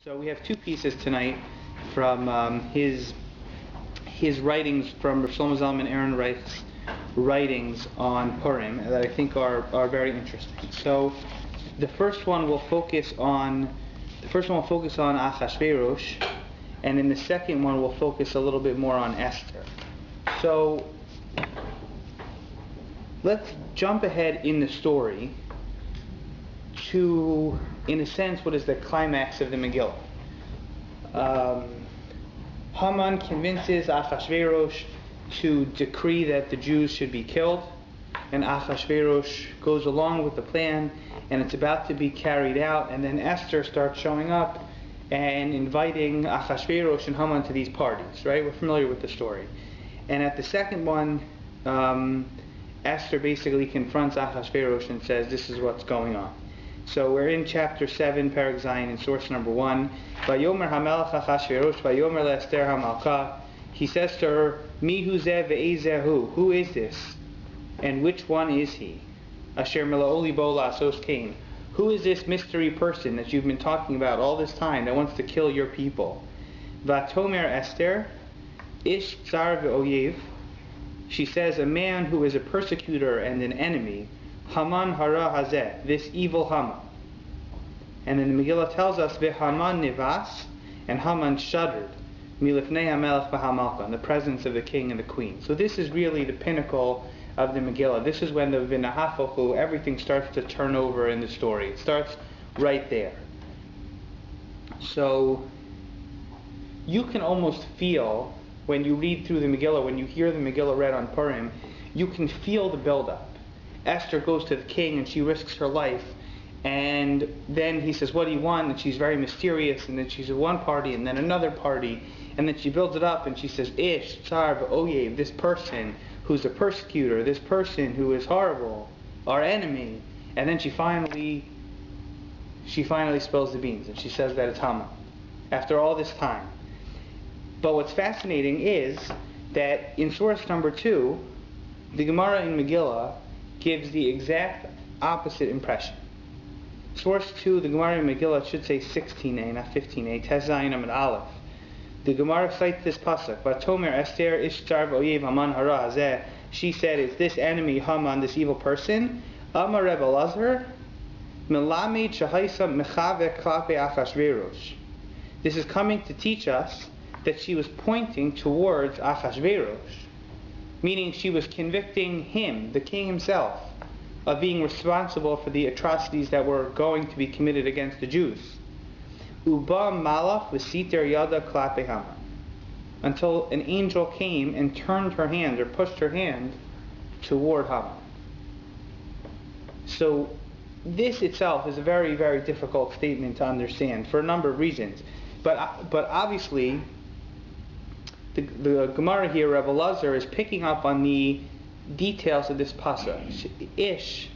So we have two pieces tonight from his writings, from Rav Shlomo Zalman Ehrenreich's writings on Purim, that I think are very interesting. So the first one will focus on Achashverosh, and then the second one will focus a little bit more on Esther. So let's jump ahead in the story to, in a sense, what is the climax of the Megillah. Haman convinces Achashverosh to decree that the Jews should be killed, and Achashverosh goes along with the plan, and it's about to be carried out, and then Esther starts showing up and inviting Achashverosh and Haman to these parties, right? We're familiar with the story. And at the second one, Esther basically confronts Achashverosh and says, this is what's going on. So we're in chapter 7, Perek Zayin, in source number 1. Vayomer hamelech Achashverosh, vayomer le'Esther hamalka. He says to her, Mi hu zeh ve'ezeh hu. Who is this? And which one is he? Asher mela'oli bo la'asos kain. Who is this mystery person that you've been talking about all this time that wants to kill your people? Vatomer Esther, ish tsar ve'oyev. She says, a man who is a persecutor and an enemy, Haman hara hazeh, this evil Haman. And then the Megillah tells us, V'Haman nivas, and Haman shuddered, milifnei hamelech v'hamalka, in the presence of the king and the queen. So this is really the pinnacle of the Megillah. This is when the v'nahafochu, everything starts to turn over in the story. It starts right there. So you can almost feel, when you read through the Megillah, when you hear the Megillah read on Purim, you can feel the build-up. Esther goes to the king and she risks her life, and then he says, what do you want? And she's very mysterious, and then she's at one party and then another party, and then she builds it up and she says, ish, tsar, v'oyev, this person who's a persecutor, this person who is horrible, our enemy. And then she finally spills the beans and she says that it's Haman after all this time. But what's fascinating is that in source number 2, the Gemara in Megillah gives the exact opposite impression. Source 2, the Gemara in Megillah should say 16a, not 15a, Tes Zayin Amud Aleph. The Gemara cites this pasuk, Vatomer Esther ish tsar v'oyev Haman hara hazeh. She said, is this enemy Haman, this evil person? Amar Rebbe Elazar, melamed shahaisa mechaveh klape Achashverosh. This is coming to teach us that she was pointing towards Achashverosh, meaning she was convicting him, the king himself, of being responsible for the atrocities that were going to be committed against the Jews. Uba malach v'siter yada klape Haman, until an angel came and turned her hand, or pushed her hand, toward Haman. So this itself is a very, very difficult statement to understand for a number of reasons. But obviously, the Gemara here, Rebbe Elazar, is picking up on the details of this pasuk. Ish,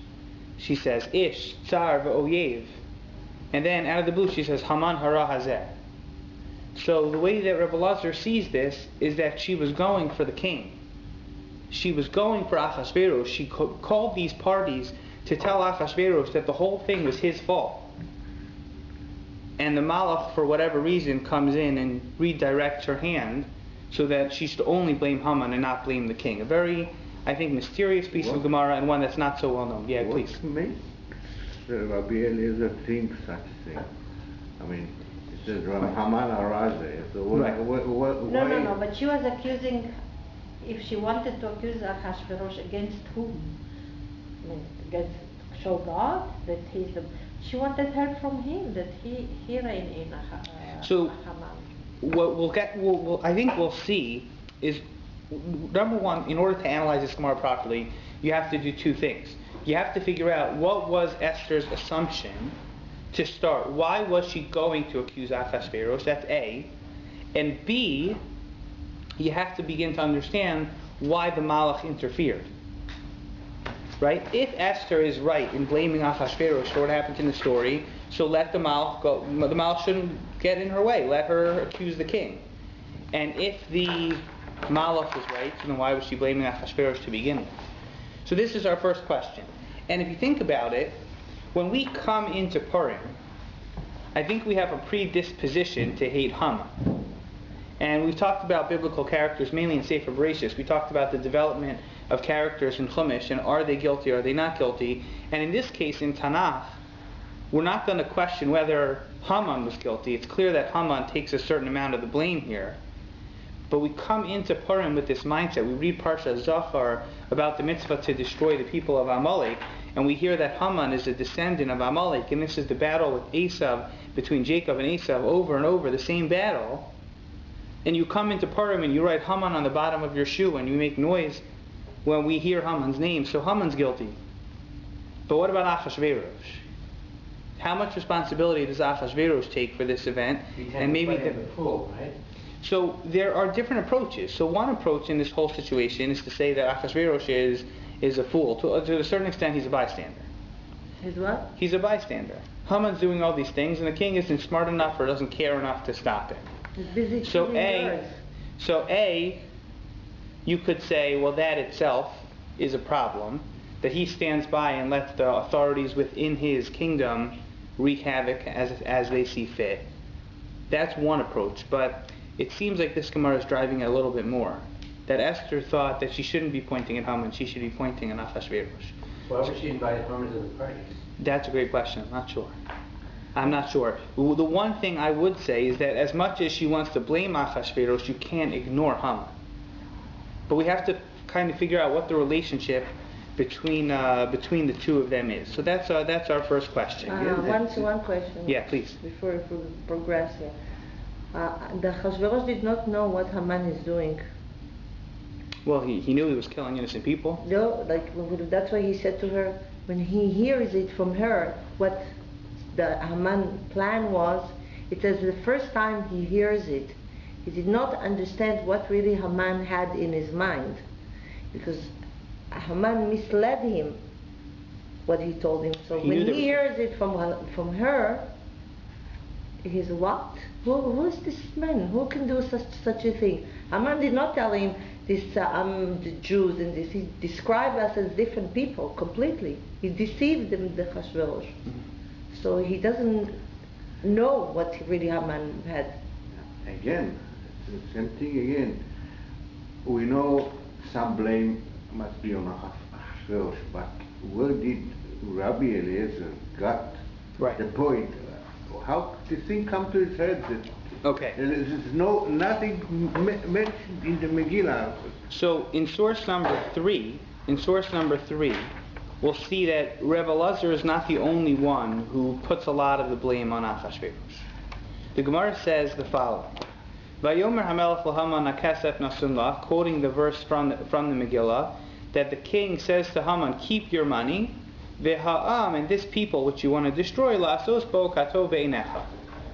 she says, ish, tsar v'oyev. And then out of the blue she says, Haman hara hazeh. So the way that Rebbe Elazar sees this is that she was going for the king. She was going for Achashverosh. She called these parties to tell Achashverosh that the whole thing was his fault. And the Malach, for whatever reason, comes in and redirects her hand so that she should only blame Haman and not blame the king. A very, I think, mysterious piece of Gemara, and one that's not so well known. Yeah, please. What makes Rabbi Eliezer think such a thing? I mean, it says Haman Arazeh. So No, but she was accusing, if she wanted to accuse Achashverosh, against whom? I mean, against show God that he's the. She wanted help from him, that he reigned in So Haman. What I think we'll see is, number one, in order to analyze this Gemara properly, you have to do two things. You have to figure out what was Esther's assumption to start. Why was she going to accuse Achashverosh? That's A. And B, you have to begin to understand why the Malach interfered. Right? If Esther is right in blaming Achashverosh for what happened in the story, so let the Malach go. The Malach shouldn't get in her way. Let her accuse the king. And if the Malach is right, so then why was she blaming Achashverosh to begin with? So this is our first question. And if you think about it, when we come into Purim, I think we have a predisposition to hate Haman. And we've talked about biblical characters mainly in Sefer Bereshis. We talked about the development of characters in Chumash, and are they guilty, are they not guilty? And in this case, in Tanakh, we're not going to question whether Haman was guilty. It's clear that Haman takes a certain amount of the blame here. But we come into Purim with this mindset. We read Parsha Zachar about the mitzvah to destroy the people of Amalek, and we hear that Haman is a descendant of Amalek, and this is the battle with Esav, between Jacob and Esav, over and over, the same battle. And you come into Purim and you write Haman on the bottom of your shoe, and you make noise when we hear Haman's name, so Haman's guilty. But what about Achashverosh? How much responsibility does Achashverosh take for this event? And maybe the fool, right? So there are different approaches. So one approach in this whole situation is to say that Achashverosh is a fool. To a certain extent, he's a bystander. He's what? He's a bystander. Haman's doing all these things, and the king isn't smart enough or doesn't care enough to stop him. He's busy So yours. You could say, well, that itself is a problem, that he stands by and lets the authorities within his kingdom wreak havoc as they see fit. That's one approach, but it seems like this Gemara is driving it a little bit more. That Esther thought that she shouldn't be pointing at Haman, she should be pointing at Achashverosh. Why would she invite Haman to the party? That's a great question. I'm not sure. The one thing I would say is that as much as she wants to blame Achashverosh, you can't ignore Haman. But we have to kind of figure out what the relationship between the two of them is. So that's our first question. One question. Yeah, please. Before we progress here. The Achashverosh did not know what Haman is doing. Well, he knew he was killing innocent people. No, that's why he said to her, when he hears it from her, what the Haman plan was, it says the first time he hears it, he did not understand what really Haman had in his mind. Because Haman misled him, what he told him. So when he hears it from her, he's what? Who is this man? Who can do such a thing? Haman did not tell him this. The Jews and this. He described us as different people completely. He deceived them, the Achashverosh. So he doesn't know what really Haman had. Again, it's the same thing again. We know some blame must be on Achashverosh, but where did Rabbi Eliezer got the point? How did the thing come to his head? Okay. There's nothing mentioned in the Megillah. So in source number 3, we'll see that Rebbe Elazar is not the only one who puts a lot of the blame on Achashverosh. The Gemara says the following: Vayomer Hamelech LaHaman Akesef Nasun La, quoting the verse from the Megillah, that the king says to Haman, keep your money, V'ha'am, and this people which you want to destroy, La'asos bo kato ve'enecha.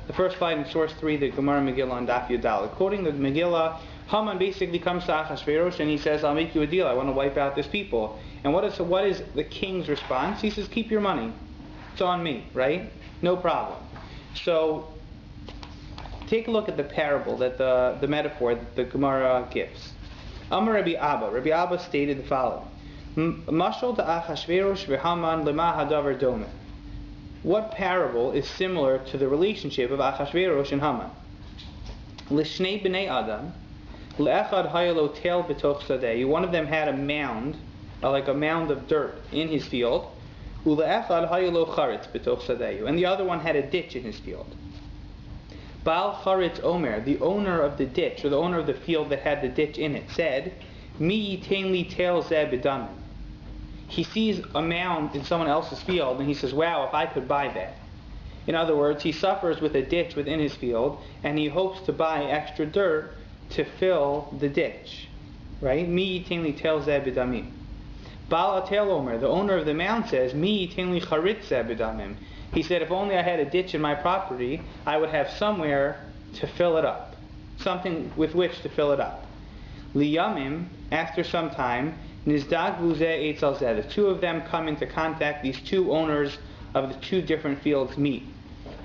The first line in source 3, the Gemara Megillah on Daf Yudal. Quoting the Megillah, Haman basically comes to Achashverosh and he says, I'll make you a deal, I want to wipe out this people. And what is the king's response? He says, keep your money. It's on me, right? No problem. So, take a look at the parable, that the metaphor that the Gemara gives. Amar Rabbi Abba. Rabbi Abba stated the following: Mashal to Achashverosh v'Haman lema hadavar dome. What parable is similar to the relationship of Achashverosh and Haman? L'shnei b'nei Adam, le'echad hayalo tel b'toch sadeh. One of them had a mound, like a mound of dirt in his field. U'le'echad hayalo charetz b'toch sadeh. And the other one had a ditch in his field. Baal charetz omer, the owner of the ditch, or the owner of the field that had the ditch in it, said, Mi yitain li tel zeh b'damim. He sees a mound in someone else's field and he says, wow, if I could buy that. In other words, he suffers with a ditch within his field and he hopes to buy extra dirt to fill the ditch. Right? Mi yitain li tel zeh b'damim. Baal atel omer, the owner of the mound, says, Mi yitain li charetz zeh b'damim. He said, if only I had a ditch in my property, I would have somewhere to fill it up. Something with which to fill it up. Liyamim, after some time, Nizdagvu zeh eitz al zeh. The two of them come into contact. These two owners of the two different fields meet.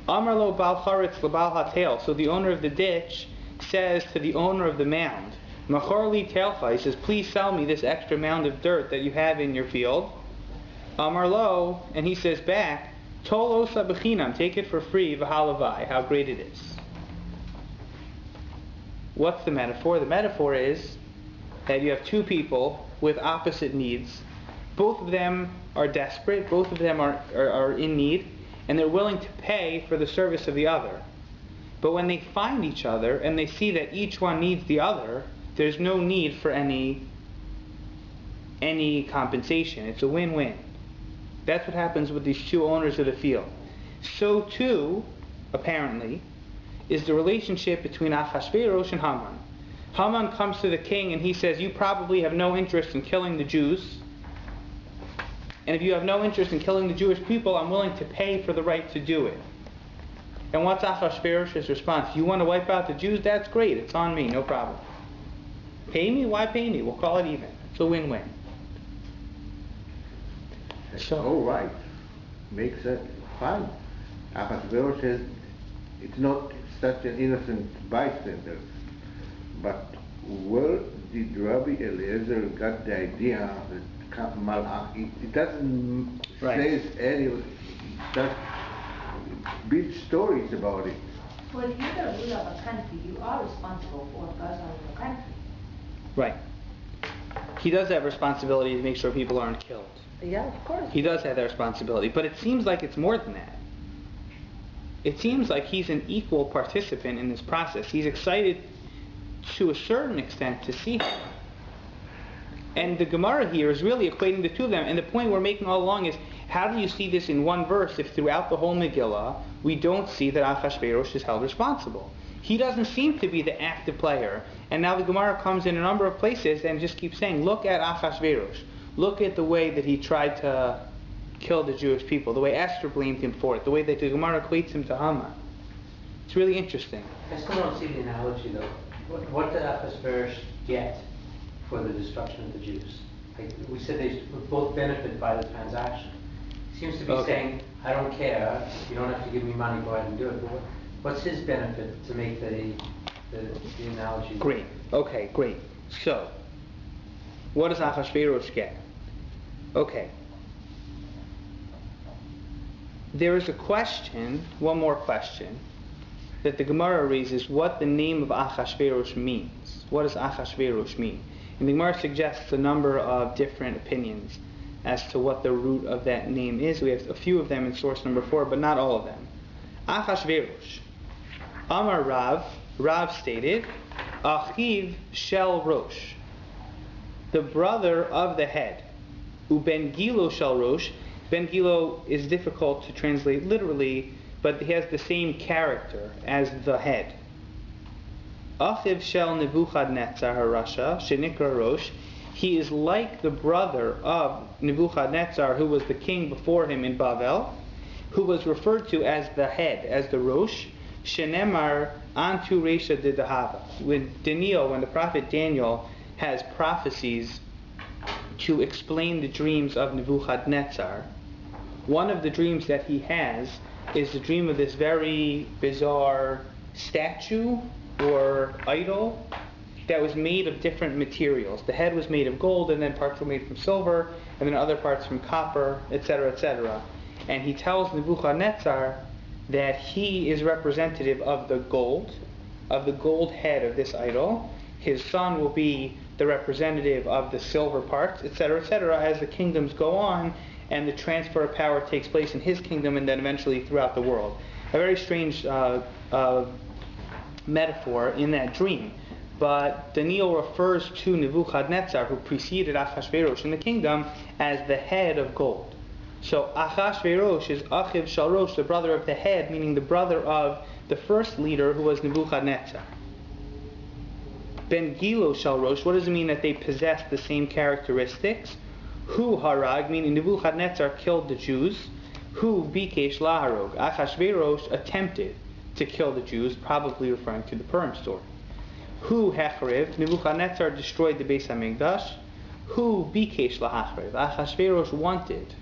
Amar lo bal charetz lebal hatel. So the owner of the ditch says to the owner of the mound, Machor li telcha. He says, please sell me this extra mound of dirt that you have in your field. Amar lo, and he says back, Tol osa b'chinam, take it for free, v'halavai, how great it is. What's the metaphor? The metaphor is that you have two people with opposite needs. Both of them are desperate, both of them are in need, and they're willing to pay for the service of the other. But when they find each other and they see that each one needs the other, there's no need for any compensation. It's a win-win. That's what happens with these two owners of the field. So too, apparently, is the relationship between Achashverosh and Haman. Haman comes to the king and he says, you probably have no interest in killing the Jews. And if you have no interest in killing the Jewish people, I'm willing to pay for the right to do it. And what's Achashverosh's response? You want to wipe out the Jews? That's great. It's on me. No problem. Pay me? Why pay me? We'll call it even. It's a win-win. So, all right. Makes it fine. Achashverosh says it's not such an innocent bystander. But where did Rabbi Eliezer got the idea that Malach? It doesn't say any. It does build stories about it. Well, if you're the ruler of a country, you are responsible for what goes on in your country. Right. He does have responsibility to make sure people aren't killed. Yeah, of course. He does have that responsibility, but it seems like it's more than that. It seems like he's an equal participant in this process. He's excited to a certain extent to see him. And the Gemara here is really equating the two of them. And the point we're making all along is, how do you see this in one verse if throughout the whole Megillah we don't see that Achashverosh is held responsible? He doesn't seem to be the active player. And now the Gemara comes in a number of places and just keeps saying, look at Achashverosh. Look at the way that he tried to kill the Jewish people, the way Esther blamed him for it, the way that the Gemara equates him to Haman. It's really interesting. I still don't see the analogy though. What did Achashverosh get for the destruction of the Jews? Like we said, they both benefit by the transaction. He seems to be saying, I don't care, you don't have to give me money, go ahead and do it. But what's his benefit to make the analogy? Great. Okay, great. So, what does Achashverosh get? Okay. There is a question, one more question, that the Gemara raises, what the name of Achashverosh means. What does Achashverosh mean? And the Gemara suggests a number of different opinions as to what the root of that name is. We have a few of them in source number 4, but not all of them. Achashverosh. Amar Rav stated, Achiv shel Rosh, the brother of the head. Uben Gilo shel Rosh. Ben Gilo is difficult to translate literally, but he has the same character as the head. Achiv shel Nebuchadnezzar Harasha, shenikra Rosh. He is like the brother of Nebuchadnezzar, who was the king before him in Bavel, who was referred to as the head, as the Rosh. Shenemar Antu Resha de Dahava. When the prophet Daniel has prophecies to explain the dreams of Nebuchadnezzar, one of the dreams that he has is the dream of this very bizarre statue or idol that was made of different materials. The head was made of gold, and then parts were made from silver, and then other parts from copper, etc., etc. And he tells Nebuchadnezzar that he is representative of the gold head of this idol. His son will be the representative of the silver parts, etc., etc., as the kingdoms go on and the transfer of power takes place in his kingdom and then eventually throughout the world. A very strange metaphor in that dream. But Daniel refers to Nebuchadnezzar, who preceded Achashverosh in the kingdom, as the head of gold. So Achashverosh is Achiv shel Rosh, the brother of the head, meaning the brother of the first leader, who was Nebuchadnezzar. Ben Gilo shel Rosh, what does it mean that they possess the same characteristics? Hu harag, meaning Nebuchadnezzar killed the Jews. Hu bikesh laharog, Achashverosh attempted to kill the Jews, probably referring to the Purim story. Hu hechrev, Nebuchadnezzar destroyed the Beis HaMikdash. Hu bikesh lahachrev, Achashverosh wanted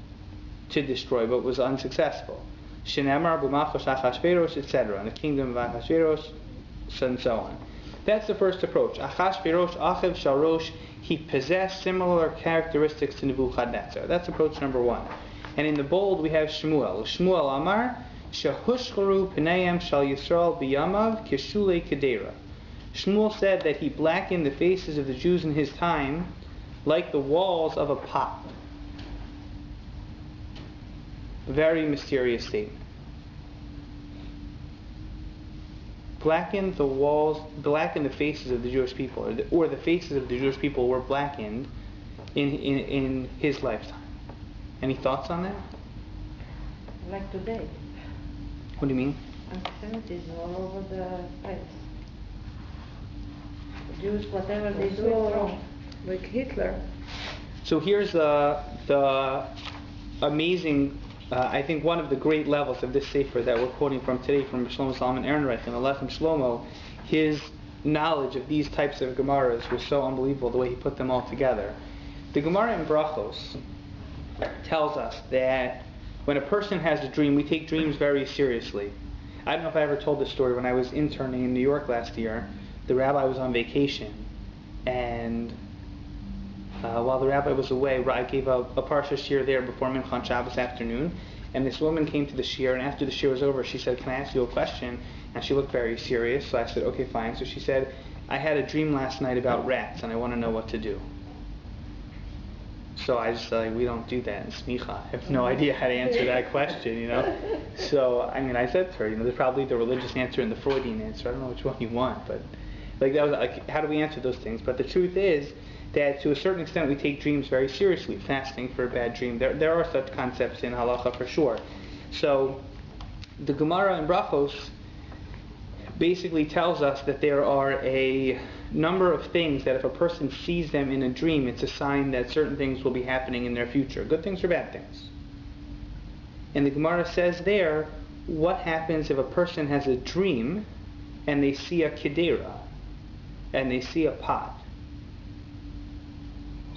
to destroy but was unsuccessful. Shenemar b'malchus Achashverosh, etc. In the kingdom of Achashverosh, and so on. That's the first approach. Achashverosh, Achiv shel Rosh, he possessed similar characteristics to Nebuchadnezzar. That's approach number 1. And in the bold we have Shmuel. Shmuel Amar, Shehushcharu Pneiam Shal Yisrael Biyamav Keshule Kedera. Shmuel said that he blackened the faces of the Jews in his time like the walls of a pot. A very mysterious statement. Blackened the faces of the Jewish people, or the faces of the Jewish people were blackened in his lifetime. Any thoughts on that? Like today. What do you mean? Anti-Semitism all over the place. The Jews, whatever they do is wrong. Like Hitler. So here's the amazing, I think one of the great levels of this sefer that we're quoting from today from Shlomo Zalman Ehrenreich and the Lechem Shlomo. His knowledge of these types of Gemaras was so unbelievable, the way he put them all together. The Gemara in Brachos tells us that when a person has a dream, we take dreams very seriously. I don't know if I ever told this story. When I was interning in New York last year, the rabbi was on vacation, and while the rabbi was away, I gave a parsha shir there before Mincha on Shabbos afternoon, and this woman came to the shir, and after the shir was over, she said, "Can I ask you a question?" And she looked very serious, so I said, "Okay, fine." So she said, "I had a dream last night about rats, and I want to know what to do." So I just said, we don't do that in Smicha. I have no idea how to answer that question, So, I said to her, there's probably the religious answer and the Freudian answer. I don't know which one you want, but that was how do we answer those things? But the truth is that to a certain extent we take dreams very seriously, fasting for a bad dream. There are such concepts in halacha for sure. So the Gemara in Brachos basically tells us that there are a number of things that if a person sees them in a dream, it's a sign that certain things will be happening in their future, good things or bad things. And the Gemara says there, what happens if a person has a dream and they see a kedera and they see a pot?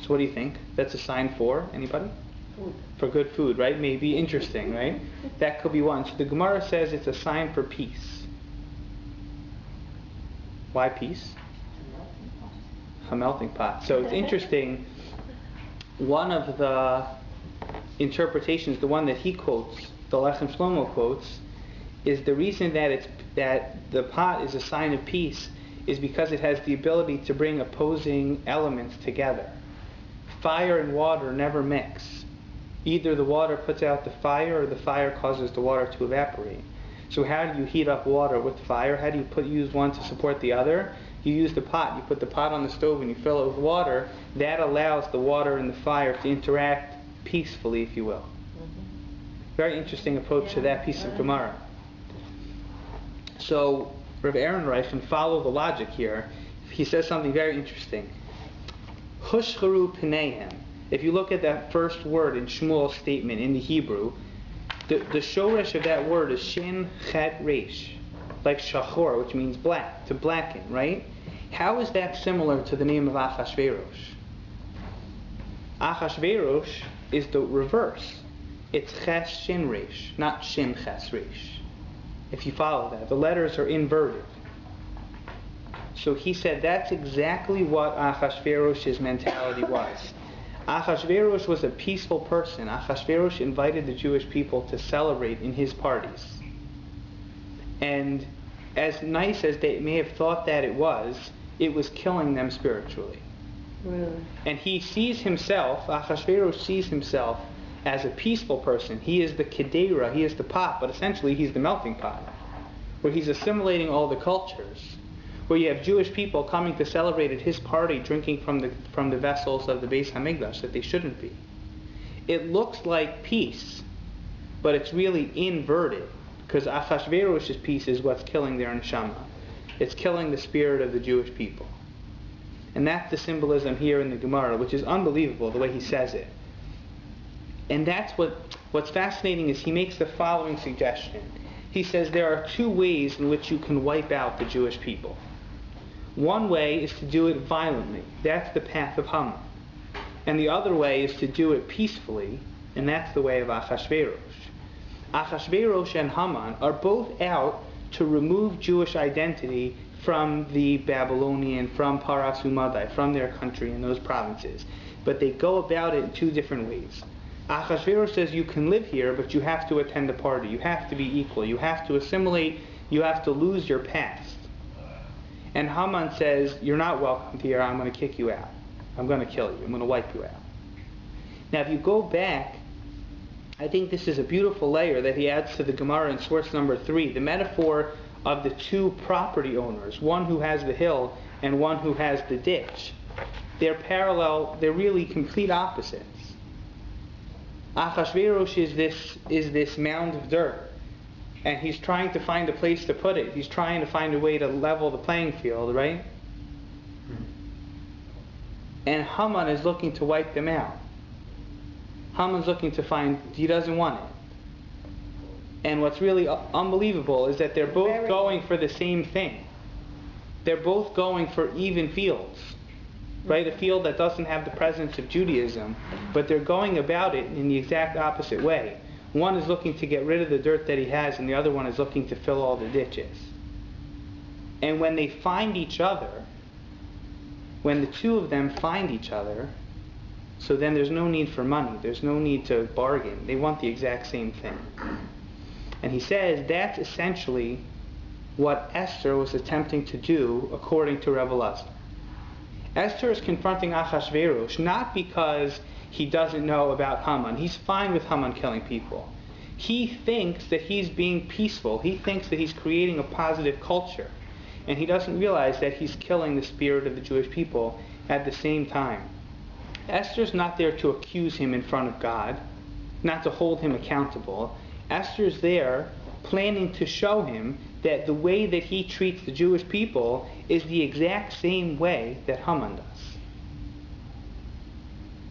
So what do you think? That's a sign for anybody? Food. For good food, right? Maybe interesting, right? That could be one. So the Gemara says it's a sign for peace. Why peace? A melting pot. So it's interesting. One of the interpretations, the one that he quotes, the Lechem Shlomo quotes, is the reason that the pot is a sign of peace is because it has the ability to bring opposing elements together. Fire and water never mix. Either the water puts out the fire or the fire causes the water to evaporate. So how do you heat up water with fire? How do you use one to support the other? You use the pot. You put the pot on the stove and you fill it with water. That allows the water and the fire to interact peacefully, if you will. Very interesting approach to that piece of Gemara. So Rav Ehrenreich can follow the logic here. He says something very interesting. Hushcharu pneihem. If you look at that first word in Shmuel's statement in the Hebrew, the shoresh of that word is shin chet resh, like shachor, which means black, to blacken, right? How is that similar to the name of Achashverosh? Achashverosh is the reverse. It's ches shin resh, not shin ches resh. If you follow that, the letters are inverted. So he said that's exactly what Achashverosh's mentality was. Achashverosh was a peaceful person. Achashverosh invited the Jewish people to celebrate in his parties. And as nice as they may have thought that it was killing them spiritually. Really? And he sees himself, Achashverosh sees himself as a peaceful person. He is the kedera, he is the pot, but essentially he's the melting pot, where he's assimilating all the cultures. Where you have Jewish people coming to celebrate at his party, drinking from the vessels of the Beis Hamikdash that they shouldn't be. It looks like peace, but it's really inverted, because Achashverosh's peace is what's killing their neshama. It's killing the spirit of the Jewish people. And that's the symbolism here in the Gemara, which is unbelievable the way he says it. And that's what's fascinating is he makes the following suggestion. He says there are two ways in which you can wipe out the Jewish people. One way is to do it violently. That's the path of Haman. And the other way is to do it peacefully, and that's the way of Achashverosh. Achashverosh and Haman are both out to remove Jewish identity from the Babylonian, from Paras Umadai, from their country in those provinces. But they go about it in two different ways. Achashverosh says you can live here, but you have to attend the party. You have to be equal. You have to assimilate. You have to lose your past. And Haman says, you're not welcome here. I'm going to kick you out. I'm going to kill you. I'm going to wipe you out. Now, if you go back, I think this is a beautiful layer that he adds to the Gemara in source number 3. The metaphor of the two property owners, one who has the hill and one who has the ditch. They're parallel. They're really complete opposites. Achashverosh is this mound of dirt, and he's trying to find a place to put it. He's trying to find a way to level the playing field, right? And Haman is looking to wipe them out. Haman's looking to find, he doesn't want it. And what's really unbelievable is that they're both going for the same thing. They're both going for even fields. Right? A field that doesn't have the presence of Judaism, but they're going about it in the exact opposite way. One is looking to get rid of the dirt that he has, and the other one is looking to fill all the ditches. And when they find each other, when the two of them find each other, so then there's no need for money, there's no need to bargain. They want the exact same thing. And he says that's essentially what Esther was attempting to do according to Rebbe Lazar. Esther is confronting Achashverosh not because he doesn't know about Haman. He's fine with Haman killing people. He thinks that he's being peaceful. He thinks that he's creating a positive culture. And he doesn't realize that he's killing the spirit of the Jewish people at the same time. Esther's not there to accuse him in front of God, not to hold him accountable. Esther's there planning to show him that the way that he treats the Jewish people is the exact same way that Haman does.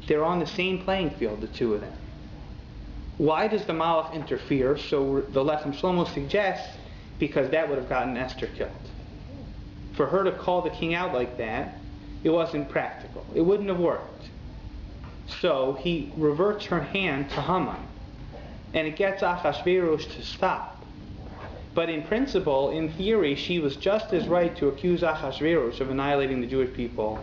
They're on the same playing field, the two of them. Why does the Malach interfere? So the Lechem Shlomo suggests because that would have gotten Esther killed. For her to call the king out like that, it wasn't practical. It wouldn't have worked. So he reverts her hand to Haman, and it gets Achashverosh to stop. But in principle, in theory, she was just as right to accuse Achashverosh of annihilating the Jewish people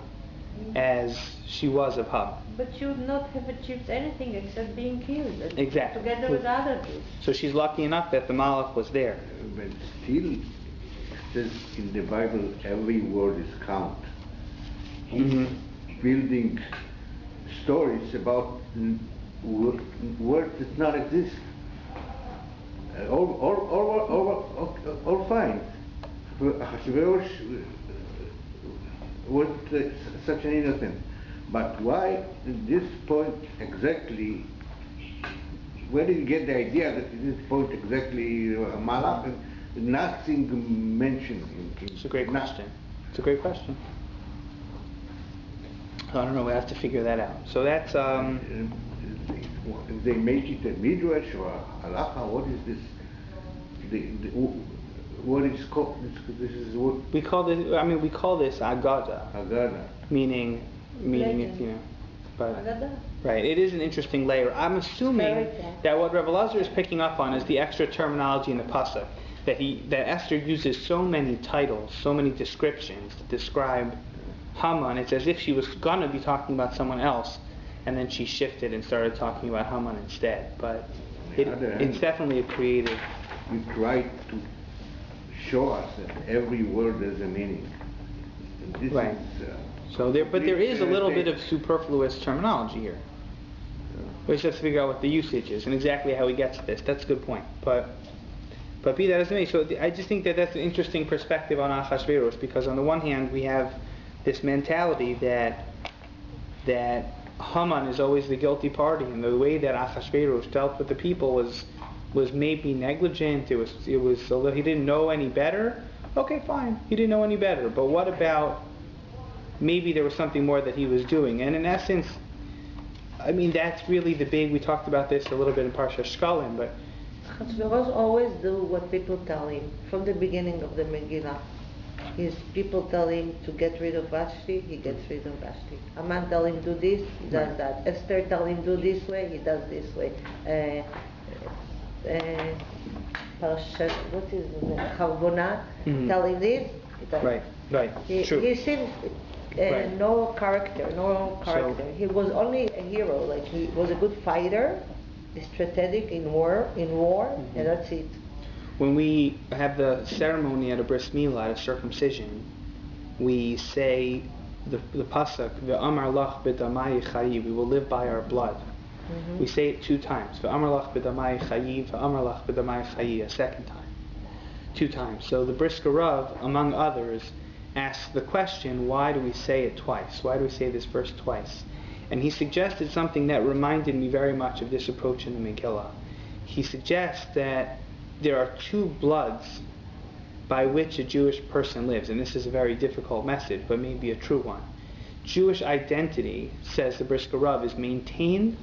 as she was of Haman. But she would not have achieved anything except being killed. Exactly. Together with other Jews. So she's lucky enough that the Malach was there. But still, it says in the Bible, every word is count. He's building stories about words that not exist. All fine. Achashverosh was such an innocent. But why at this point exactly, where did you get the idea that at this point exactly Malach, nothing mentioned? It's a great question. It's a great question. I don't know, we have to figure that out. So that's... they make it a Midrash or a halacha. What is this? What is called? This is what we call this. I mean, we call this agada. Agada. Meaning, Legend. you know. But Agada. right, it is an interesting layer. I'm assuming that what Rebbe Lazar is picking up on is the extra terminology in the pasuk. That Esther uses so many titles, so many descriptions to describe Haman. It's as if she was gonna be talking about someone else, and then she shifted and started talking about Haman instead. But it's definitely a creative. You try to show us that every word has a meaning. And this right. Is, but there is a little bit of superfluous terminology here. We just have to figure out what the usage is and exactly how he gets this. That's a good point. But be that as it may, so I just think that that's an interesting perspective on Achashverosh, because on the one hand we have this mentality that Haman is always the guilty party, and the way that Achashverosh dealt with the people was maybe negligent. It was he didn't know any better. Okay, fine, he didn't know any better. But what about maybe there was something more that he was doing? And in essence, I mean, that's really the big. We talked about this a little bit in Parsha Shkalim, but Achashverosh always do what people tell him from the beginning of the Megillah. His people tell him to get rid of Vashti, he gets rid of Vashti. Haman tell him do this, he does that. Esther tell him do this way, he does this way. Parashat, what is the name? Charbonah, tell him this, he does. Right, He true. seems Right. no character. So- He was only a hero. Like he was a good fighter, strategic in war, Mm-hmm. and that's it. When we have the ceremony at a bris milah, at a circumcision, we say the pasuk, "Ve'amar lach b'damai chayi," we will live by our blood. Mm-hmm. We say it 2 times. Ve'amar lach b'damai chayi, ve'amar lach b'damai chayi, a second time. 2 times. So the Brisker Rav, among others, asks the question, why do we say it twice? Why do we say this verse twice? And he suggested something that reminded me very much of this approach in the Megillah. He suggests that there are 2 bloods by which a Jewish person lives, and this is a very difficult message, but maybe a true one. Jewish identity, says the Brisker Rav, is maintained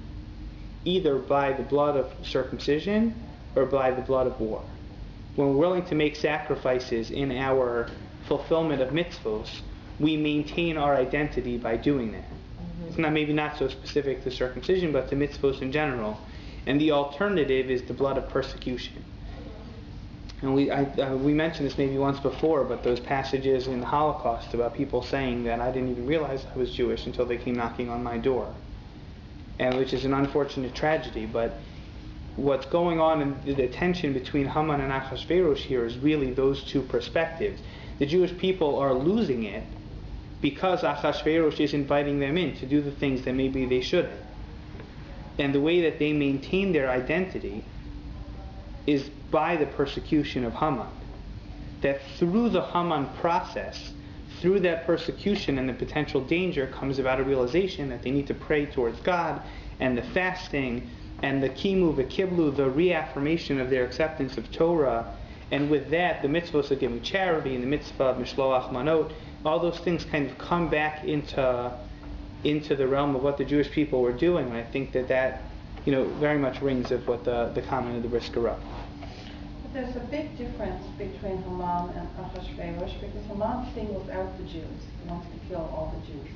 either by the blood of circumcision or by the blood of war. When we're willing to make sacrifices in our fulfillment of mitzvos, we maintain our identity by doing that. Mm-hmm. It's maybe not so specific to circumcision, but to mitzvos in general. And the alternative is the blood of persecution. And we mentioned this maybe once before, but those passages in the Holocaust about people saying that I didn't even realize I was Jewish until they came knocking on my door, and which is an unfortunate tragedy. But what's going on in the tension between Haman and Achashverosh here is really those 2 perspectives. The Jewish people are losing it because Achashverosh is inviting them in to do the things that maybe they shouldn't. And the way that they maintain their identity is by the persecution of Haman. That through the Haman process, through that persecution and the potential danger, comes about a realization that they need to pray towards God, and the fasting, and the kimu v'kiblu, the reaffirmation of their acceptance of Torah, and with that, the mitzvahs of giving charity, and the mitzvah of mishloach manot, all those things kind of come back into the realm of what the Jewish people were doing. And I think that very much rings of what the comment of the Brisker Rav. But there's a big difference between Haman and Ahasuerus, because Haman singles out the Jews. He wants to kill all the Jews.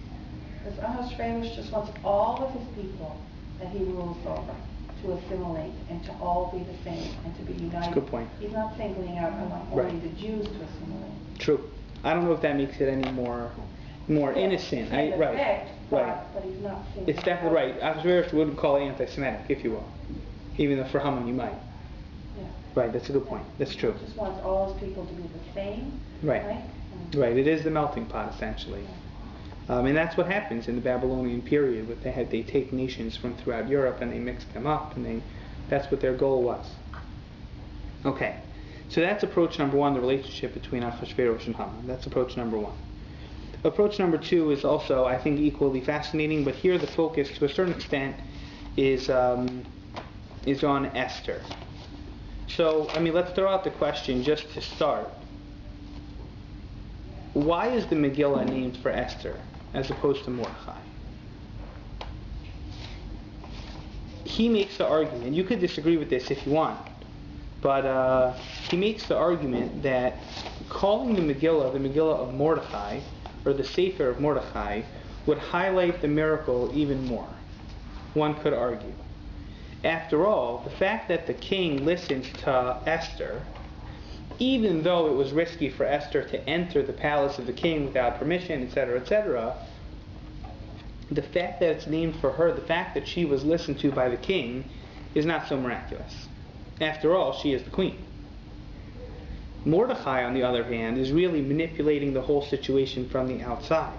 Because Ahasuerus just wants all of his people that he rules over to assimilate and to all be the same and to be united. That's a good point. He's not singling out only the Jews to assimilate. True. I don't know if that makes it any more innocent. Right. Right. But he's not singling It's definitely out. right. Ahasuerus wouldn't call it anti-Semitic, if you will, even though for Haman you might. Yeah. Right. That's a good point. That's true. He just wants all his people to be the same. Right. Right. It is the melting pot essentially. And that's what happens in the Babylonian period. They take nations from throughout Europe and they mix them up, and that's what their goal was. Okay, so that's approach number 1, the relationship between Ahasuerus and Haman. That's approach number 1. Approach number 2 is also, I think, equally fascinating, but here the focus, to a certain extent, is on Esther. So, let's throw out the question just to start. Why is the Megillah named for Esther as opposed to Mordechai? He makes the argument, you could disagree with this if you want, but he makes the argument that calling the Megillah of Mordechai, or the Sefer of Mordechai, would highlight the miracle even more. One could argue. After all, the fact that the king listened to Esther, even though it was risky for Esther to enter the palace of the king without permission, etc., the fact that it's named for her, the fact that she was listened to by the king, is not so miraculous. After all, she is the queen. Mordechai, on the other hand, is really manipulating the whole situation from the outside.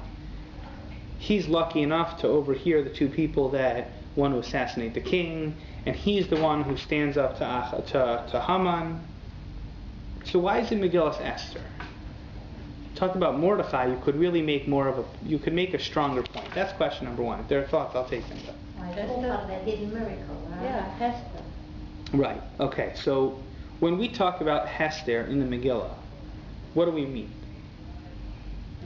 He's lucky enough to overhear the 2 people that want to assassinate the king, and he's the one who stands up to Haman. So why is it Megillas Esther? Talk about Mordechai, you could really make you could make a stronger point. That's question number 1. If there are thoughts, I'll take them. That did a miracle, right? Yeah, Hester. Right. Okay. So when we talk about Hester in the Megillah, what do we mean?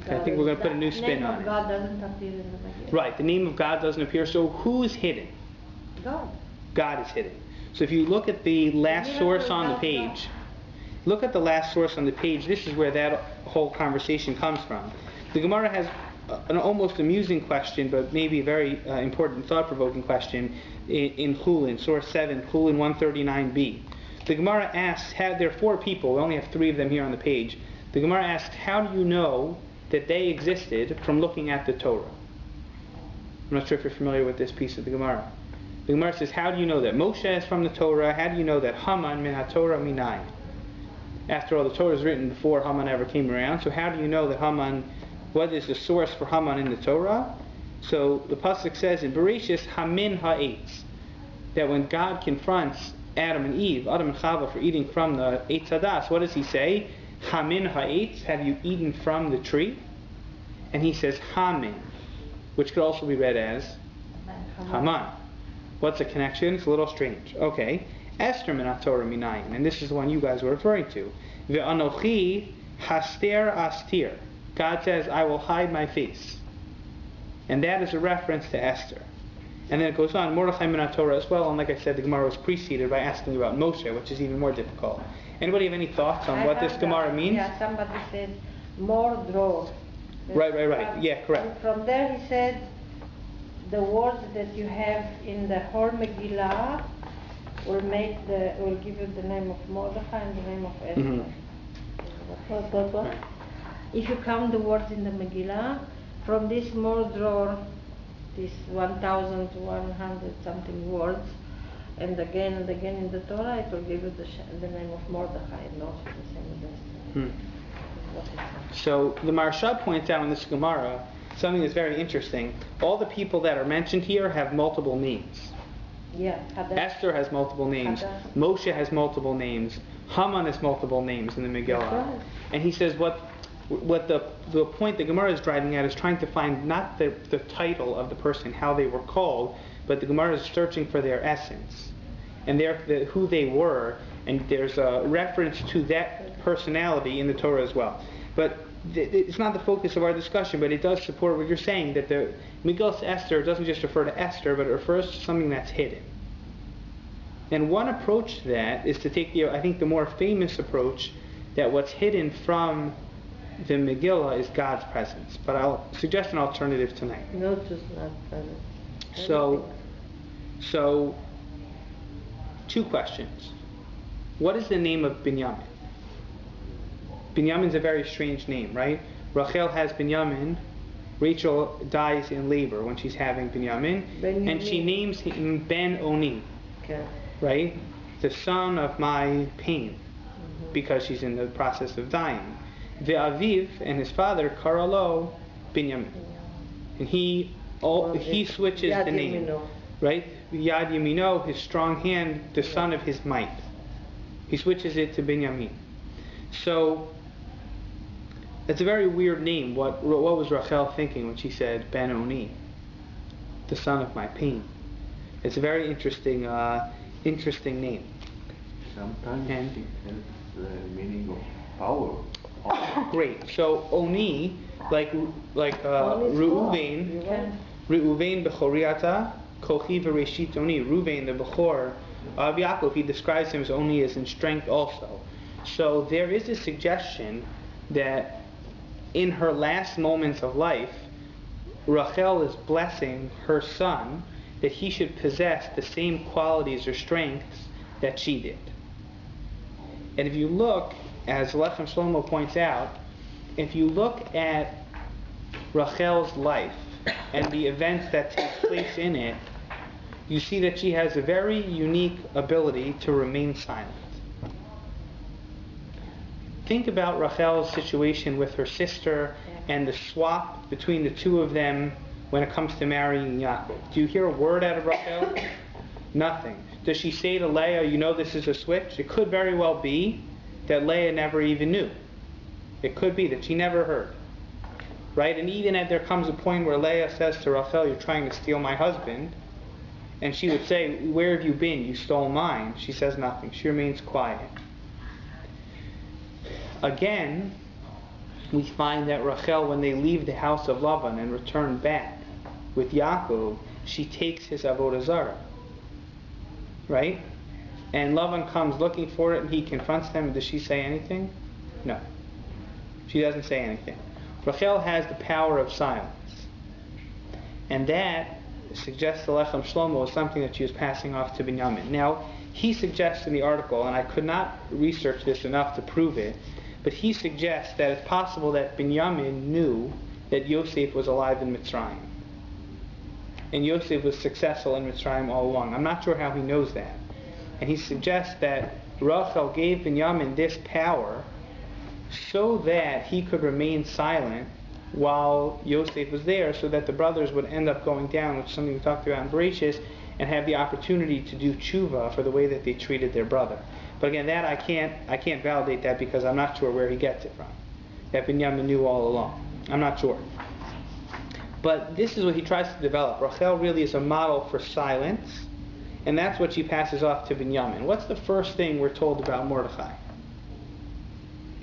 I think we're going to put a new spin on it. God doesn't appear in the Megillah. Right. The name of God doesn't appear. So who is hidden? God. God is hidden. So if you look at the last source on the page, look at the last source on the page. This is where that whole conversation comes from. The Gemara has an almost amusing question, but maybe a very important, thought-provoking question in Chulin, source 7, Chulin 139b. The Gemara asks, there are 4 people, we only have 3 of them here on the page. The Gemara asks, how do you know that they existed from looking at the Torah. I'm not sure if you're familiar with this piece of the Gemara. The Gemara says, how do you know that Moshe is from the Torah? How do you know that Haman min ha-Torah minayin? After all, the Torah is written before Haman ever came around, so how do you know that Haman, what is the source for Haman in the Torah? So the pasuk says in Bereshis, Hamin ha'etz, that when God confronts Adam and Eve, Adam and Chava, for eating from the Eitz Hadas, what does he say? Hamin ha'etz, have you eaten from the tree? And he says Hamin, which could also be read as Haman. What's the connection? It's a little strange. Okay. Esther min ha-Torah minayin, and this is the one you guys were referring to. Ve'anochi haster astir. God says, I will hide my face. And that is a reference to Esther. And then it goes on, Mordechai min ha-Torah as well, and like I said, the Gemara was preceded by asking about Moshe, which is even more difficult. Anybody have any thoughts on what this Gemara means? Yeah, somebody said, more draw. Right. Yeah, correct. And from there he said, the words that you have in the whole Megillah will give you the name of Mordechai and the name of Esther. Mm-hmm. If you count the words in the Megillah, from this more draw, this 1,100 something words, and again in the Torah, it will give you the name of Mordechai, and also the same as Esther. So the Maharsha points out in this Gemara something that's very interesting. All the people that are mentioned here have multiple names. Yeah, Esther has multiple names. Moshe has multiple names. Haman has multiple names in the Megillah. Right. And he says what the point the Gemara is driving at is trying to find not the title of the person, how they were called, but the Gemara is searching for their essence and who they were, and there's a reference to that personality in the Torah as well. But it's not the focus of our discussion, but it does support what you're saying, that the Megillah Esther doesn't just refer to Esther, but it refers to something that's hidden. And one approach to that is to take I think the more famous approach, that what's hidden from the Megillah is God's presence. But I'll suggest an alternative tonight. No, just not present. So, two questions. What is the name of Binyamin? Binyamin's a very strange name, right? Rachel has Binyamin. Rachel dies in labor when she's having Binyamin. And she names him Ben Oni. Okay. Right? The son of my pain. Because she's in the process of dying. Ve'aviv and his father, Karalo Binyamin. And he switches the name. Yamino. Right? Yad Yamino, his strong hand, the son of his might. He switches it to Binyamin. So, it's a very weird name. What was Rachel thinking when she said Ben Oni, the son of my pain? It's a very interesting name. Sometimes it has the meaning of power. Great. So Oni, like Reuven Bechoriata, Kochi V'Reshit Oni. Reuven, the Bechor of Yaakov, he describes him as Oni as in strength also. So there is a suggestion that in her last moments of life, Rachel is blessing her son that he should possess the same qualities or strengths that she did. And if you look, as Lechem Shlomo points out, if you look at Rachel's life and the events that take place in it, you see that she has a very unique ability to remain silent. Think about Rachel's situation with her sister and the swap between the two of them when it comes to marrying Yaakov. Do you hear a word out of Rachel? Nothing. Does she say to Leah, you know this is a switch? It could very well be that Leah never even knew. It could be that she never heard. Right? And even if there comes a point where Leah says to Rachel, you're trying to steal my husband, and she would say, where have you been? You stole mine. She says nothing. She remains quiet. Again, we find that Rachel, when they leave the house of Lavan and return back with Yaakov, she takes his avodah zarah. Right? And Lavan comes looking for it and he confronts them. Does she say anything? No. She doesn't say anything. Rachel has the power of silence. And that suggests to Lechem Shlomo is something that she was passing off to Binyamin. Now, he suggests in the article, and I could not research this enough to prove it, but he suggests that it's possible that Binyamin knew that Yosef was alive in Mitzrayim. And Yosef was successful in Mitzrayim all along. I'm not sure how he knows that. And he suggests that Rachel gave Binyamin this power so that he could remain silent while Yosef was there, so that the brothers would end up going down, which is something we talked about in Bereshis, and have the opportunity to do tshuva for the way that they treated their brother. But again, that I can't validate that because I'm not sure where he gets it from. That Binyamin knew all along. I'm not sure. But this is what he tries to develop. Rachel really is a model for silence, and that's what she passes off to Binyamin. What's the first thing we're told about Mordechai?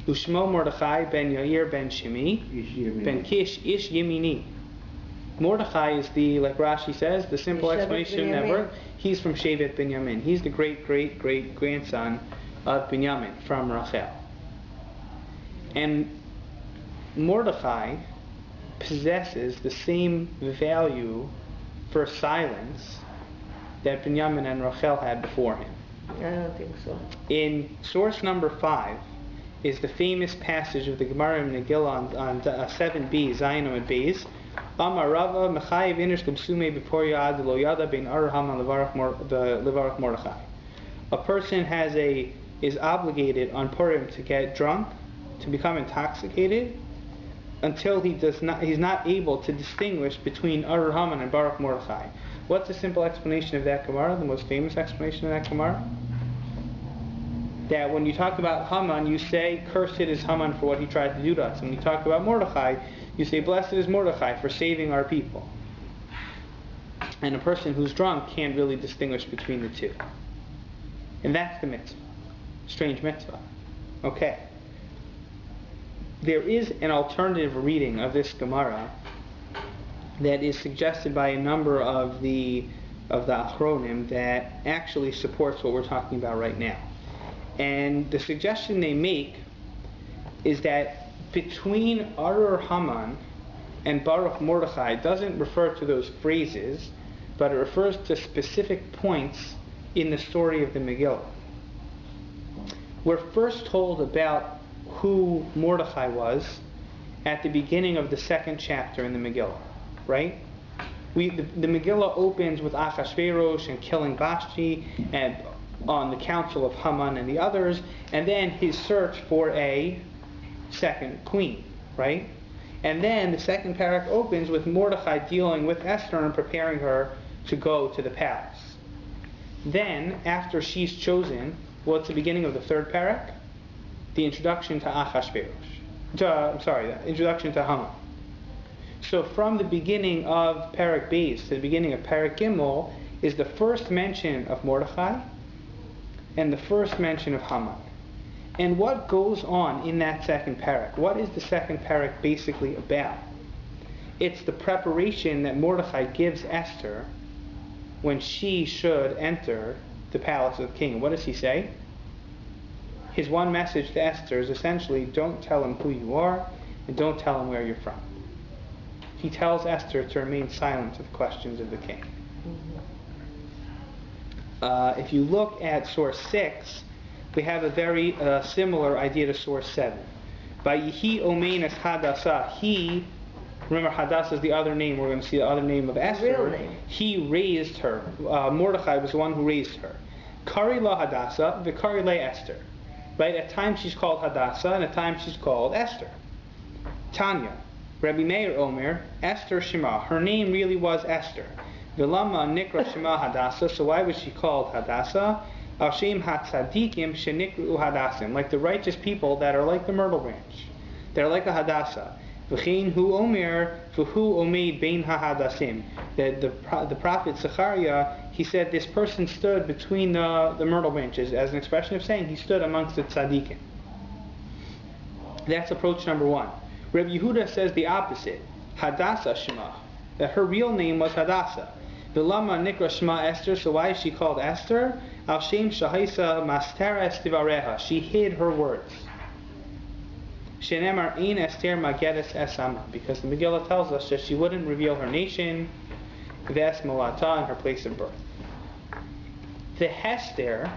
Ushmo Mordechai ben Yair ben Shimi ben Kish ish Yemini. Mordechai is like Rashi says, the simple explanation of Never. He's from Shevet Binyamin. He's the great grandson of Binyamin from Rachel. And Mordechai possesses the same value for silence that Binyamin and Rachel had before him. I don't think so. In source number 5 is the famous passage of the Gemara in Megillah on 7b, Zayin and Beis. Amar Rava Mechayev Inish L'Bsume B'Por Yad Lo Yada Bein Ar Haman Levarach Mordechai. A person is obligated on Purim to get drunk, to become intoxicated, until he's not able to distinguish between Ar Haman and Baruch Mordechai. What's the simple explanation of that Gemara? The most famous explanation of that Gemara? That when you talk about Haman, you say, cursed is Haman for what he tried to do to us. And when you talk about Mordechai, you say, blessed is Mordechai for saving our people. And a person who's drunk can't really distinguish between the two. And that's the mitzvah. Strange mitzvah. Okay. There is an alternative reading of this Gemara that is suggested by a number of the Achronim that actually supports what we're talking about right now. And the suggestion they make is that between Arur Haman and Baruch Mordechai doesn't refer to those phrases, but it refers to specific points in the story of the Megillah. We're first told about who Mordechai was at the beginning of the 2nd chapter in the Megillah, right? The Megillah opens with Achashverosh and killing Vashti and on the council of Haman and the others, and then his search for a second queen, right? And then the 2nd parak opens with Mordechai dealing with Esther and preparing her to go to the palace. Then, after she's chosen, what's the beginning of the 3rd parak? The introduction to Achashverosh. The introduction to Haman. So from the beginning of Parak Beis to the beginning of Parak Gimel is the first mention of Mordechai and the first mention of Haman. And what goes on in that 2nd parak? What is the 2nd parak basically about? It's the preparation that Mordechai gives Esther when she should enter the palace of the king. What does he say? His one message to Esther is essentially, don't tell him who you are and don't tell him where you're from. He tells Esther to remain silent to the questions of the king. If you look at source 6, we have a very similar idea to source 7. By Yehi Omein es Hadassah, he, remember Hadassah is the other name, we're going to see the other name of Esther. Real name. He raised her. Mordechai was the one who raised her. Kari la Hadassah, Vikari le Esther. Right? At times she's called Hadassah, and at times she's called Esther. Tanya, Rabbi Meir Omer, Esther Shema. Her name really was Esther. Vilama Nikra Shema Hadassah, so why was she called Hadassah? Al Shem HaTzadikim Shenikru Hadassim, like the righteous people that are like the myrtle branch. They're like a Hadassah. V'chein hu Omer, v'hu Omeid Bein HaHadassim. The prophet Zechariah, he said this person stood between the myrtle branches as an expression of saying he stood amongst the tzaddikim. That's approach number 1. Rabbi Yehuda says the opposite. Hadassah Shema. That her real name was Hadassah. Vilama Nikra Shema Esther, so why is she called Esther? Al Shem Shahaisa Mastera Estivareha. She hid her words. Shenemar Ein Esther Magedes Esama. Because the Megillah tells us that she wouldn't reveal her nation, Ves Malata, and her place of birth. The Hester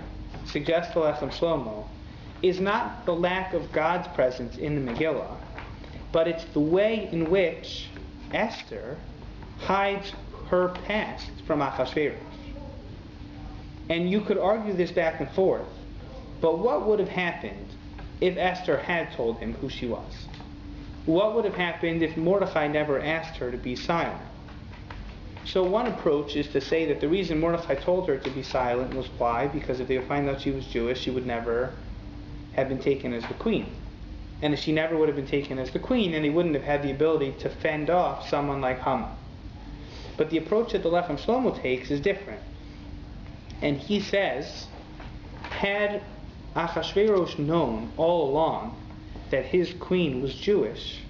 suggests to Lechem Shlomo is not the lack of God's presence in the Megillah, but it's the way in which Esther hides her past from Achashverosh. And you could argue this back and forth, but what would have happened if Esther had told him who she was? What would have happened if Mordechai never asked her to be silent? So one approach is to say that the reason Mordechai told her to be silent was why? Because if they would find out she was Jewish, she would never have been taken as the queen. And if she never would have been taken as the queen, then he wouldn't have had the ability to fend off someone like Haman. But the approach that the Lechem Shlomo takes is different. And he says, had Achashverosh known all along that his queen was Jewish,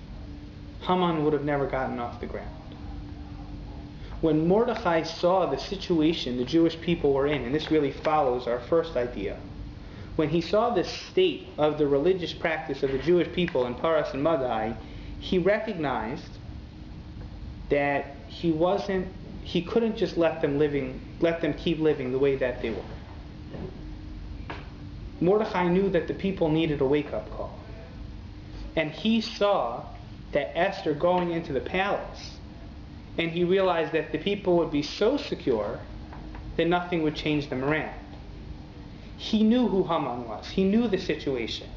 Haman would have never gotten off the ground. When Mordechai saw the situation the Jewish people were in, and this really follows our first idea, when he saw the state of the religious practice of the Jewish people in Paras and Madai, he recognized that he couldn't just let them keep living the way that they were. Mordechai knew that the people needed a wake-up call. And he saw that Esther going into the palace, and he realized that the people would be so secure that nothing would change them around. He knew who Haman was. He knew the situation.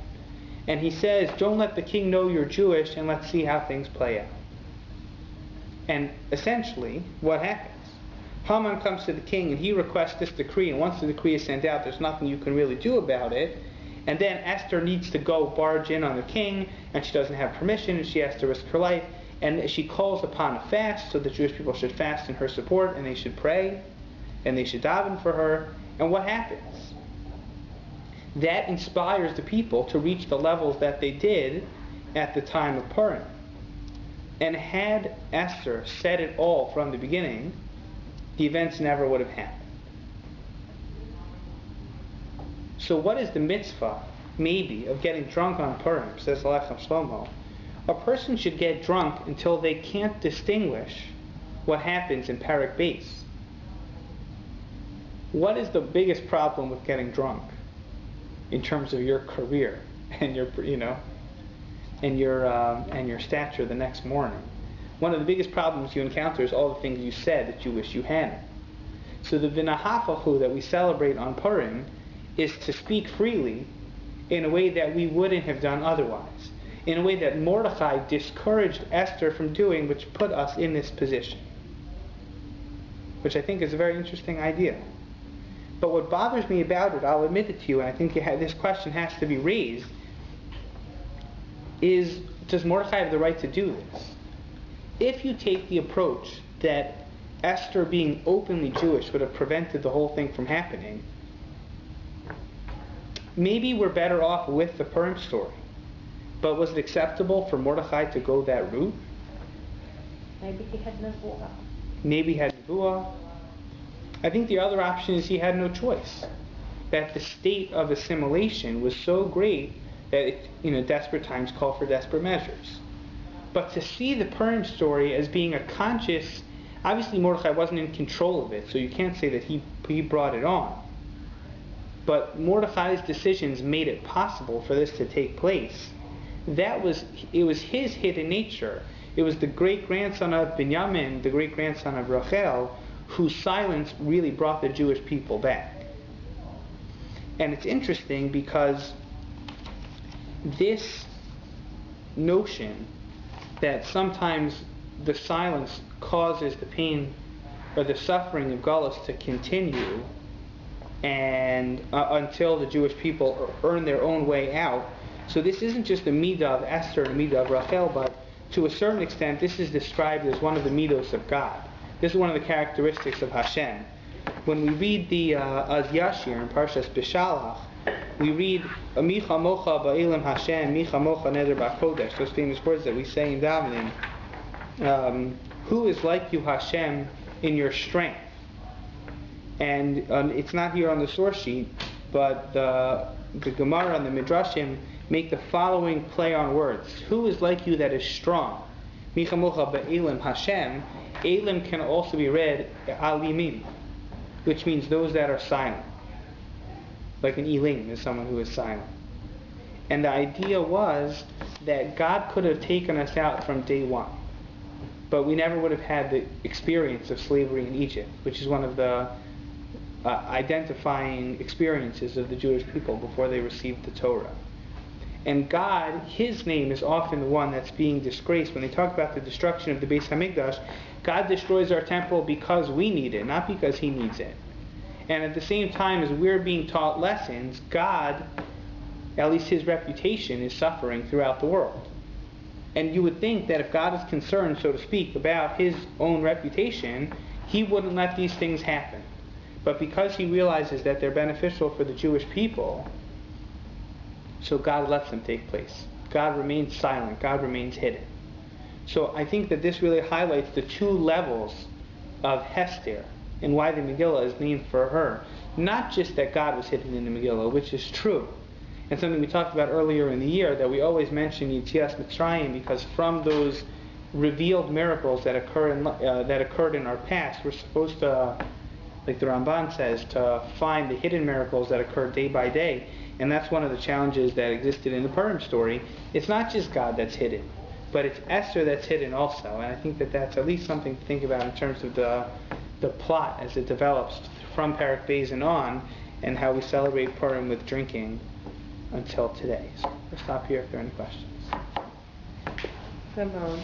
And he says, don't let the king know you're Jewish, and let's see how things play out. And essentially, what happens? Haman comes to the king and he requests this decree, and once the decree is sent out, there's nothing you can really do about it. And then Esther needs to go barge in on the king, and she doesn't have permission, and she has to risk her life. And she calls upon a fast, so the Jewish people should fast in her support, and they should pray, and they should daven for her. And what happens? That inspires the people to reach the levels that they did at the time of Purim. And had Esther said it all from the beginning, the events never would have happened. So what is the mitzvah, maybe, of getting drunk on Purim, says Lechem Shlomo? A person should get drunk until they can't distinguish what happens in Perek Beis. What is the biggest problem with getting drunk in terms of your career and your stature the next morning? One of the biggest problems you encounter is all the things you said that you wish you hadn't. So the V'nahafachu that we celebrate on Purim is to speak freely in a way that we wouldn't have done otherwise, in a way that Mordechai discouraged Esther from doing, which put us in this position, which I think is a very interesting idea. But what bothers me about it, I'll admit it to you, and I think this question has to be raised, is, does Mordechai have the right to do this? If you take the approach that Esther being openly Jewish would have prevented the whole thing from happening, maybe we're better off with the Purim story. But was it acceptable for Mordechai to go that route? Maybe he had nevuah. Maybe he had nevuah. I think the other option is he had no choice. That the state of assimilation was so great that it, desperate times call for desperate measures. But to see the Purim story as being a conscious, obviously Mordechai wasn't in control of it, so you can't say that he brought it on. But Mordechai's decisions made it possible for this to take place. It was his hidden nature. It was the great-grandson of Binyamin, the great-grandson of Rachel, whose silence really brought the Jewish people back. And it's interesting because this notion that sometimes the silence causes the pain or the suffering of Galus to continue and until the Jewish people earn their own way out. So this isn't just the midah of Esther and the midah of Rachel, but to a certain extent this is described as one of the midos of God. This is one of the characteristics of Hashem. When we read the Az Yashir in Parshas Bishalach, we read Micha Mocha Ba'ilim Hashem, Micha Mocha Neder Ba'Kodesh, those famous words that we say in davening. Who is like you, Hashem, in your strength? And it's not here on the source sheet, but the Gemara and the Midrashim make the following play on words. Who is like you that is strong? Micha Mocha Ba'ilim Hashem. Elim can also be read Alimim, which means those that are silent. Like an Elim is someone who is silent. And the idea was that God could have taken us out from day one, but we never would have had the experience of slavery in Egypt, which is one of the identifying experiences of the Jewish people before they received the Torah. And God, His name is often the one that's being disgraced. When they talk about the destruction of the Beit HaMikdash, God destroys our temple because we need it, not because He needs it. And at the same time as we're being taught lessons, God, at least His reputation, is suffering throughout the world. And you would think that if God is concerned, so to speak, about His own reputation, He wouldn't let these things happen. But because He realizes that they're beneficial for the Jewish people, so God lets them take place. God remains silent. God remains hidden. So I think that this really highlights the two levels of Hester and why the Megillah is named for her. Not just that God was hidden in the Megillah, which is true, and something we talked about earlier in the year, that we always mention Yetzias Mitzrayim, because from those revealed miracles that occurred in our past, we're supposed to, like the Ramban says, to find the hidden miracles that occur day by day. And that's one of the challenges that existed in the Purim story. It's not just God that's hidden, but it's Esther that's hidden also. And I think that that's at least something to think about in terms of the plot as it develops from Parak Beis and on, and how we celebrate Purim with drinking until today. So we'll stop here if there are any questions. Come on.